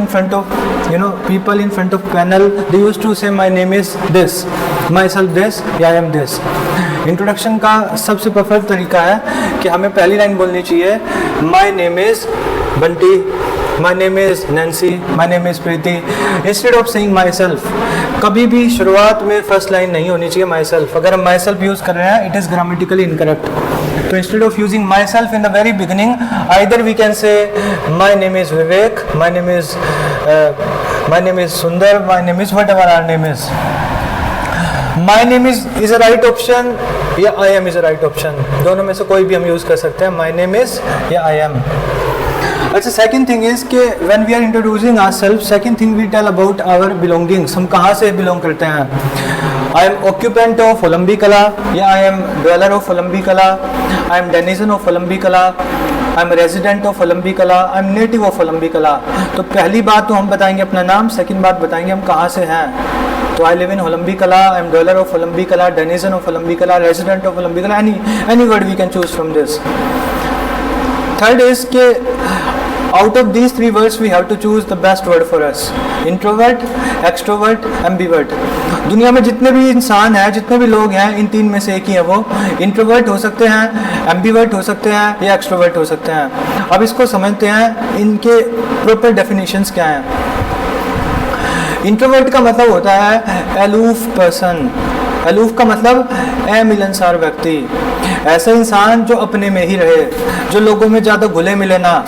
front of, people in front of panel, they used to say my name is this, myself this, yeah, I am this. Introduction का सबसे perfect तरीका है कि हमें पहली line बोलनी चाहिए माई name is Bunty, my name is Nancy, my name is Preeti, instead of saying my self. कभी भी शुरुआत में फर्स्ट लाइन नहीं होनी चाहिए माई सेल्फ। अगर हम माई सेल्फ यूज़ कर रहे हैं, इट इज़ ग्रामेटिकली इनकरेक्ट। तो instead of using myself in the very beginning, either we can say my name is Vivek, my name is Sundar, my name is whatever our name is. My name is a right option या I am is a right option, दोनों में से कोई भी हम use कर सकते हैं, माई नेम इज़ या आई एम। अच्छा, सेकंड थिंग इज़ कि when we are introducing ourself, second thing we tell about our belongings, हम कहाँ से बिलोंग करते हैं। I am occupant of Olambi Kala, या I am dweller of Olambi Kala, I am denizen of Olambi Kala, I am resident of Olambi Kala, I am native of Olambi Kala. तो पहली बात तो हम बताएंगे अपना नाम, सेकंड बात बताएंगे हम कहाँ से हैं। तो I live in Olambi Kala, I am dweller of Olambi Kala, denizen of Olambi Kala, resident of Olambi Kala, any word we can choose from this. Third is के out of these three words we have to choose the best word for us, introvert, extrovert, ambivert। दुनिया में जितने भी इंसान हैं, जितने भी लोग हैं, इन तीन में से एक ही है वो। इंट्रोवर्ट हो सकते हैं, एम्बीवर्ट हो सकते हैं, या एक्सट्रोवर्ट हो सकते हैं। अब इसको समझते हैं, इनके प्रॉपर डेफिनेशंस क्या हैं। इंट्रोवर्ट का मतलब होता है अलूफ पर्सन। अलूफ का मतलब अमिलनसार व्यक्ति, ऐसा इंसान जो अपने में ही रहे, जो लोगों में ज़्यादा घुले मिले ना।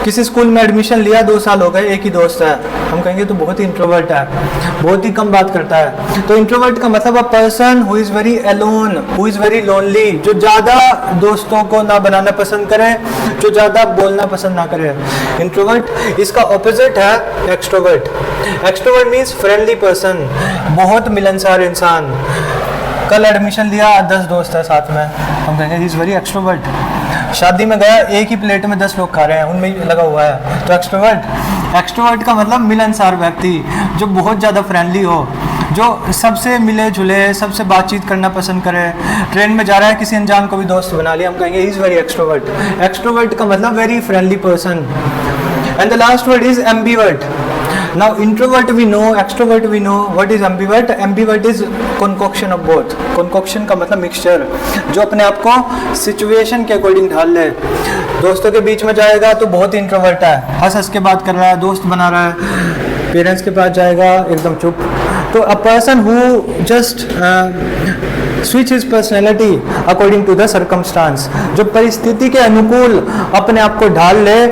किसी स्कूल में एडमिशन लिया, 2 साल हो गए, एक ही दोस्त है, हम कहेंगे तो बहुत ही इंट्रोवर्ट है, बहुत ही कम बात करता है। तो इंट्रोवर्ट का मतलब अ person who is very alone, who is very lonely, जो ज़्यादा दोस्तों को ना बनाना पसंद करे, जो ज़्यादा बोलना पसंद ना करे, इंट्रोवर्ट। इसका ऑपोजिट है extrovert. Extrovert means friendly person, बहुत मिलनसार इंसान। कल एडमिशन लिया, 10 दोस्त है साथ में, हम कहेंगे ही इज़ वेरी एक्सट्रोवर्ट। शादी में गया, एक ही प्लेट में 10 लोग खा रहे हैं, उनमें लगा हुआ है, तो एक्सट्रोवर्ट। एक्सट्रोवर्ट का मतलब मिलनसार व्यक्ति, जो बहुत ज़्यादा फ्रेंडली हो, जो सबसे मिले जुले, सबसे बातचीत करना पसंद करे। ट्रेन में जा रहा है, किसी अनजान को भी दोस्त बना लिया, हम कहेंगे he is very extrovert. Extrovert का मतलब very friendly person. And the last word is ambivert. Now introvert we know, extrovert we know. What is ambivert? Ambivert is concoction of both. Concoction का मतलब मिक्सचर, जो अपने आप को situation के according ढाल ले। दोस्तों के बीच में जाएगा तो बहुत ही इंट्रोवर्ट है, हंस हंस के बात कर रहा है, दोस्त बना रहा है। पेरेंट्स के पास जाएगा, एकदम चुप। तो a person who just switch his personality according to the circumstance, जो परिस्थिति के अनुकूल अपने आप को ढाल ले,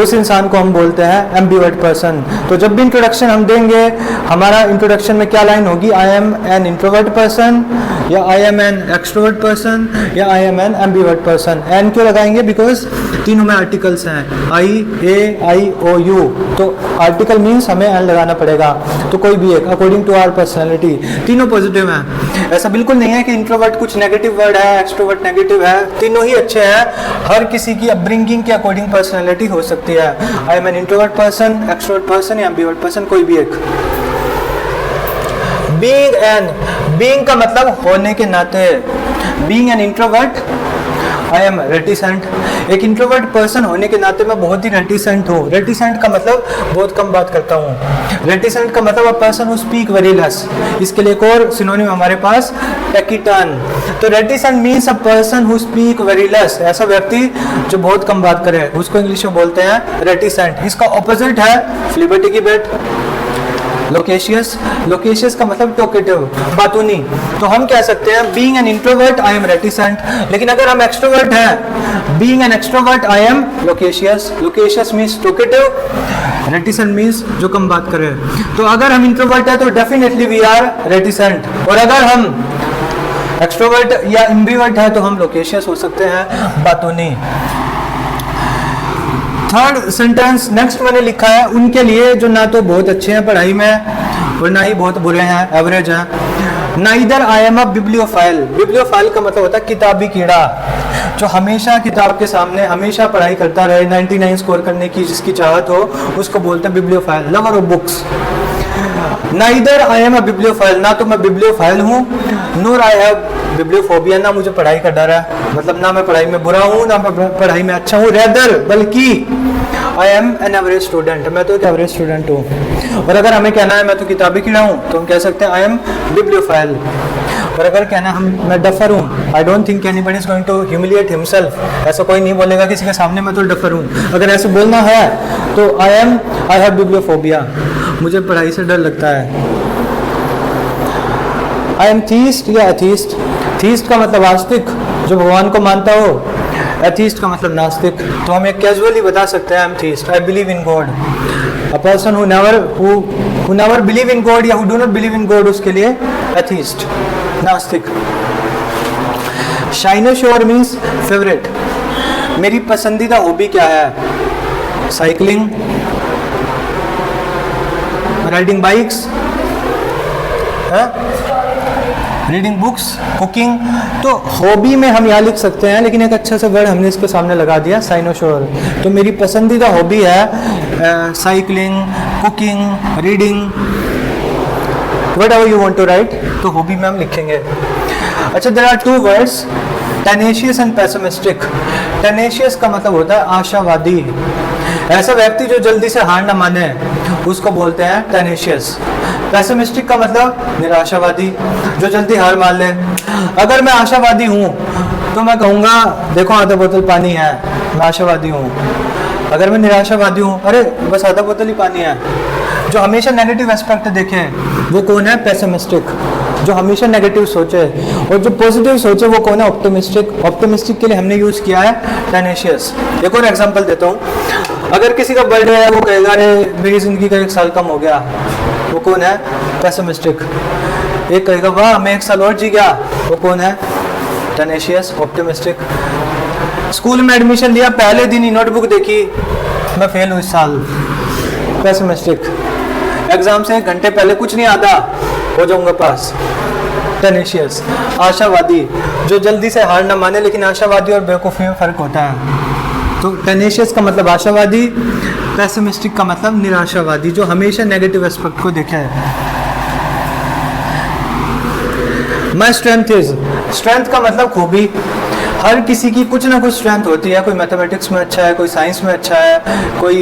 उस इंसान को हम बोलते हैं एम्बीवर्ट पर्सन। तो जब भी इंट्रोडक्शन हम देंगे, हमारा इंट्रोडक्शन में क्या लाइन होगी, I am an introvert person, या I am an extrovert person, या I am an ambivert person. An क्यों लगाएंगे? बिकॉज तीनों में आर्टिकल्स हैं, I, A, I, O, U. तो आर्टिकल मीन्स हमें एन लगाना पड़ेगा, तो कोई भी एक अकॉर्डिंग टू आवर पर्सनैलिटी। तीनों पॉजिटिव हैं, ऐसा बिल्कुल नहीं है कि इंट्रोवर्ट कुछ नेगेटिव वर्ड है, एक्सट्रोवर्ट नेगेटिव है। तीनों ही अच्छे हैं, हर किसी की अपब्रिंगिंग के अकॉर्डिंग पर्सनैलिटी हो सकती है। आई am an introvert person, extrovert person या एम्बीवर्ट पर्सन, कोई भी एक। बीइंग एन, बीइंग का मतलब होने के नाते। Being an introvert I am reticent. एक इंट्रोवर्ट पर्सन होने के नाते मैं बहुत ही रेटिसेंट हूँ। रेटिसेंट का मतलब बहुत कम बात करता हूँ। रेटिसेंट का मतलब अ person who speak very less. इसके लिए एक और सिनोनिम हमारे पास टैकीटर्न। तो reticent means a person who speak very less, ऐसा व्यक्ति जो बहुत कम बात करे, उसको इंग्लिश में बोलते हैं रेटिसेंट। इसका ऑपोजिट है फ्लिबर्टिकेट, लोकेशियस। लोकेशियस का मतलब टॉकेटिव, बातूनी। तो हम कह सकते हैं being an introvert I am reticent, लेकिन अगर हम एक्सट्रोवर्ट हैं, being an extrovert I am loquacious. Loquacious means talkative, reticent means जो कम बात करे। तो अगर हम इंट्रोवर्ट है तो डेफिनेटली वी आर रेटिसेंट, और अगर हम एक्सट्रोवर्ट या एम्बीवर्ट है तो हम लोकेशियस हो सकते हैं, बातूनी। थर्ड सेंटेंस नेक्स्ट मैंने लिखा है उनके लिए जो ना तो बहुत अच्छे हैं पढ़ाई में और ना ही बहुत बुरे हैं, एवरेज हैं। Neither I am a bibliophile. Bibliophile का मतलब होता है किताबी कीड़ा, जो हमेशा किताब के सामने हमेशा पढ़ाई करता रहे, 99 स्कोर करने की जिसकी चाहत हो, उसको बोलते हैं bibliophile, lover of books. Neither I am a bibliophile, ना तो मैं बिब्लियोफाइल हूँ, नोर आई हैव बिब्लियोफोबिया ना मुझे पढ़ाई का डर है, मतलब ना मैं पढ़ाई में बुरा हूँ ना मैं पढ़ाई में अच्छा हूँ, रेदर बल्कि आई एम एन एवरेज स्टूडेंट, मैं तो एक एवरेज स्टूडेंट हूँ। और अगर हमें कहना है मैं तो किताबी कीड़ा हूँ तो हम कह सकते हैं आई एम बिब्लियोफाइल। और अगर कहना हम मैं डफर हूँ, I don't think anybody is going to humiliate himself, ऐसा कोई नहीं बोलेगा किसी के सामने मैं तो डफर हूँ। अगर ऐसे बोलना है तो आई हैव बिब्लियोफोबिया, मुझे पढ़ाई से डर लगता है। आई एम थीस्ट या एथीस्ट, थीस्ट का मतलब आस्तिक जो भगवान को मानता हो, एथीस्ट का मतलब नास्तिक। तो हम एक कैजुअली बता सकते हैं I am theist, I believe in God. A person who never believe in God या who do not believe in God, उसके लिए एथीस्ट, नास्तिक। शाइनो श्योर मीन्स फेवरेट, मेरी पसंदीदा हॉबी क्या है? Cycling, riding bikes, reading books, cooking. तो hobby में हम यहाँ लिख सकते हैं, लेकिन एक अच्छा सा वर्ड हमने इसके सामने लगा दिया, साइनोशोर। तो मेरी पसंदीदा हॉबी है cycling, cooking, reading, whatever you want to write, तो हॉबी में हम लिखेंगे। अच्छा, there are two words, tenacious and pessimistic. Tenacious का मतलब होता है आशावादी, ऐसा व्यक्ति जो जल्दी से हार ना माने उसको बोलते हैं टेनेशियस। पेसिमिस्टिक का मतलब निराशावादी, जो जल्दी हार मान ले। अगर मैं आशावादी हूँ तो मैं कहूँगा देखो आधा बोतल पानी है, मैं आशावादी हूँ। अगर मैं निराशावादी हूँ, अरे बस आधा बोतल ही पानी है। जो हमेशा नेगेटिव एस्पेक्ट देखे वो कौन है? पेसिमिस्टिक, जो हमेशा नेगेटिव सोचे। और जो पॉजिटिव सोचे वो कौन है? ऑप्टिमिस्टिक। ऑप्टिमिस्टिक के लिए हमने यूज़ किया है टेनेशियस। एक और एग्जांपल देता हूँ, अगर किसी का बर्थडे है वो कहेगा अरे मेरी ज़िंदगी का 1 साल कम हो गया, वो कौन है? पेसिमिस्टिक। एक कहेगा वाह मैं 1 साल और जी गया, वो कौन है? Tenacious, optimistic. स्कूल में एडमिशन लिया, पहले दिन ही नोटबुक देखी, मैं फेल हूँ इस साल, पेसिमिस्टिक। एग्जाम से 1 घंटे पहले कुछ नहीं आता, हो जाऊंगा पास, टेनेशियस। आशावादी, जो जल्दी से हार ना माने, लेकिन आशावादी और बेवकूफ़ी में फ़र्क होता है। तो टेनेशियस का मतलब आशावादी, पेसिमिस्टिक का मतलब निराशावादी, जो हमेशा नेगेटिव एस्पेक्ट को देखे है। माई स्ट्रेंथ इज, स्ट्रेंथ का मतलब खूबी। हर किसी की कुछ ना कुछ स्ट्रेंथ होती है, कोई मैथमेटिक्स में अच्छा है, कोई साइंस में अच्छा है, कोई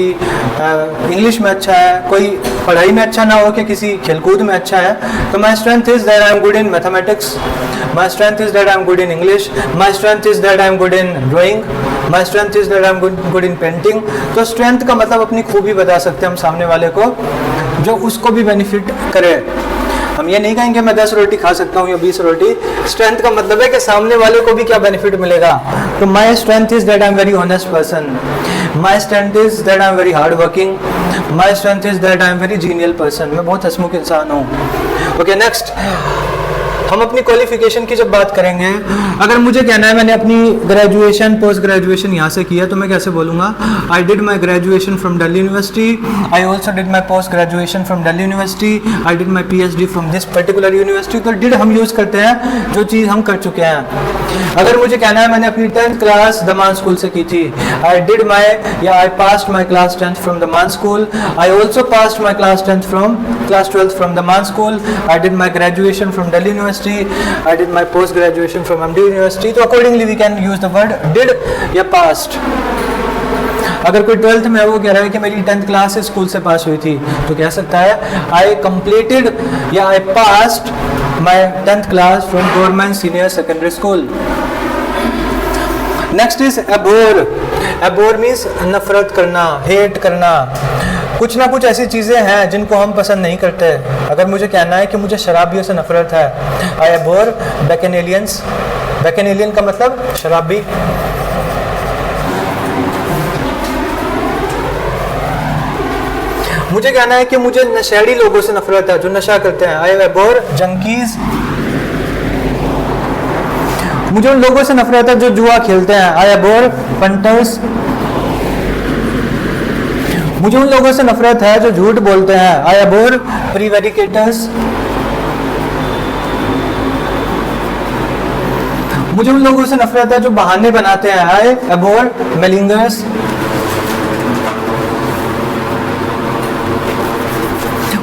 इंग्लिश में अच्छा है, कोई पढ़ाई में अच्छा ना हो कि किसी खेलकूद में अच्छा है। तो my strength is that I am good in mathematics, my strength is that I am good in English, my strength is that I am good in drawing, my strength is that I am good in painting. तो strength का मतलब अपनी खूबी बता सकते हैं हम सामने वाले को, जो उसको भी बेनिफिट करे। हम ये नहीं कहेंगे मैं 10 रोटी खा सकता हूँ या 20 रोटी। स्ट्रेंथ का मतलब है कि सामने वाले को भी क्या बेनिफिट मिलेगा। तो my strength is that I am very honest person, my strength is that I am very hard working, my strength is that I am very genial person, मैं बहुत हंसमुख इंसान हूँ। ओके, नेक्स्ट हम अपनी क्वालिफिकेशन की जब बात करेंगे, अगर मुझे कहना है मैंने अपनी ग्रेजुएशन पोस्ट ग्रेजुएशन यहाँ से किया, तो मैं कैसे बोलूँगा? आई did my graduation from Delhi university, I also did my post graduation from Delhi university, I did my PhD from this particular university. तो डिड हम यूज़ करते हैं जो चीज़ हम कर चुके हैं। अगर मुझे कहना है मैंने अपनी 10th क्लास दमान स्कूल से की थी, आई डिड माई या I passed my class 10th from Daman school, I also passed my class 10th from class 12th from Daman school, I did my graduation from Delhi university, I did my post graduation from MD University. तो accordingly we can use the word did या past। अगर कोई 12th में वो कह रहा है कि मेरी 10th क्लास स्कूल से पास हुई थी, तो कह सकता है I completed या I passed my 10th class from government senior secondary school। Next is abhor। abhor means नफरत करना, hate करना। कुछ ना कुछ ऐसी चीज़ें हैं जिनको हम पसंद नहीं करते। अगर मुझे कहना है कि मुझे शराबियों से नफरत है, आई एबोर बैकेनेलियंस। बैकेनेलियन का मतलब शराबी। मुझे कहना है कि मुझे नशेड़ी लोगों से नफरत है, जो नशा करते हैं, आई एबोर जंकीज। मुझे उन लोगों से नफरत है जो जुआ खेलते हैं, आई एबोर पंटर्स। मुझे उन लोगों से नफरत है जो झूठ बोलते हैं, आई एबोर प्रीवेरिकेटर्स। मुझे उन लोगों से नफरत है जो बहाने बनाते हैं, आई एबोर मेलिंगर्स।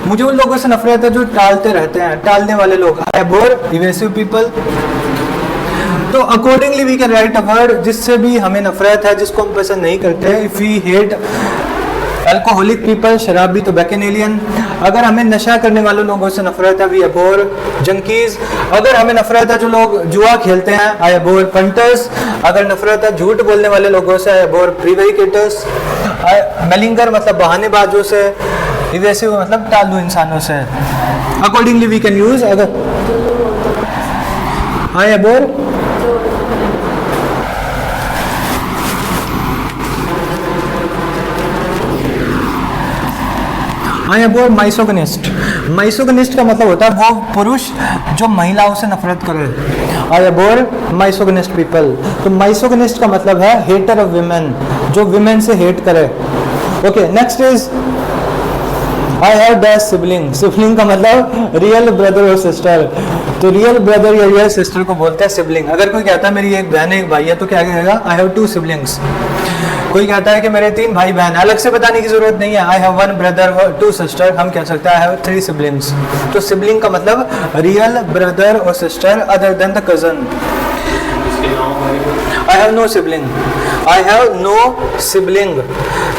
मुझे उन लोगों से नफरत है जो टालते रहते हैं, टालने वाले लोग, आई एबोर इवेसिव पीपल। तो accordingly we can write a word जिससे भी हमें नफरत है, जिसको हम पसंद नहीं करते। If we hate alcoholic people, शराबी तो बैकेनेलियन। अगर हमें नशा करने वाले लोगों से नफरत है, वी अबोर जंकीज। अगर हमें नफरत है जो लोग जुआ खेलते हैं, आई अबोर पंटर्स। अगर नफरत है झूठ बोलने वाले लोगों से, आई अबोर प्रीवेरिकेटर्स। मेलिंगर मतलब बहानेबाजों से, इवेसिव मतलब टालू इंसानों से। अकॉर्डिंगली वी कैन यूज अगर आई अबोर आई अबोर माइसोगनिस्ट। माइसोगनिस्ट का मतलब होता है वो पुरुष जो महिलाओं से नफरत करे। आई अबोर माइसोगनिस्ट पीपल। तो माइसोगनिस्ट का मतलब है हेटर ऑफ विमेन, जो विमेन से हेट करे। Okay, next is I have dash sibling. Sibling का मतलब रियल ब्रदर और सिस्टर। तो रियल ब्रदर या रियल सिस्टर को बोलते हैं सिबलिंग। अगर कोई कहता है मेरी एक बहन एक भाई है तो क्या कहेगा? I have 2 siblings. कोई कहता है कि मेरे 3 भाई बहन, अलग से बताने की जरूरत नहीं है। आई हैव 1 ब्रदर 2 सिस्टर, हम कह सकते हैं आई हैव 3 सिबलिंग्स। तो सिबलिंग का मतलब रियल ब्रदर और sister other than the cousin. I have no sibling. I have no sibling.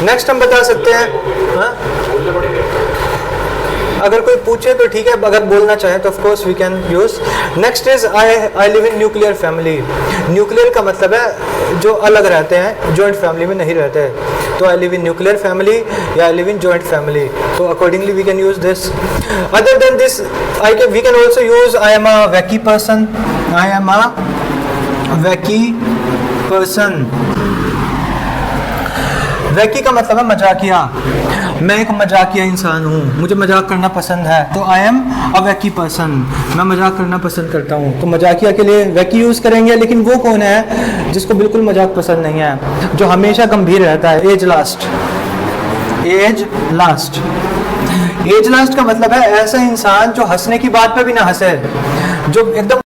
Next हम बता सकते हैं, हाँ? अगर कोई पूछे तो ठीक है, अगर बोलना चाहे तो of course we can use. Next is I live in nuclear family. Nuclear का मतलब है जो अलग रहते हैं, जॉइंट फैमिली में नहीं रहते। तो I live in nuclear family या I live in joint family. तो accordingly we can use this. Other than this we can also use I am a wacky person. I am a wacky person. Wacky का मतलब है मजाकिया। मैं एक मजाकिया इंसान हूँ, मुझे मजाक करना पसंद है। तो आई एम अ वैकी पर्सन, मैं मजाक करना पसंद करता हूँ। तो मजाकिया के लिए वैकी यूज़ करेंगे। लेकिन वो कौन है जिसको बिल्कुल मजाक पसंद नहीं है, जो हमेशा गंभीर रहता है? Agelast. Agelast. Agelast का मतलब है ऐसा इंसान जो हंसने की बात पे भी ना हंसे, जो एकदम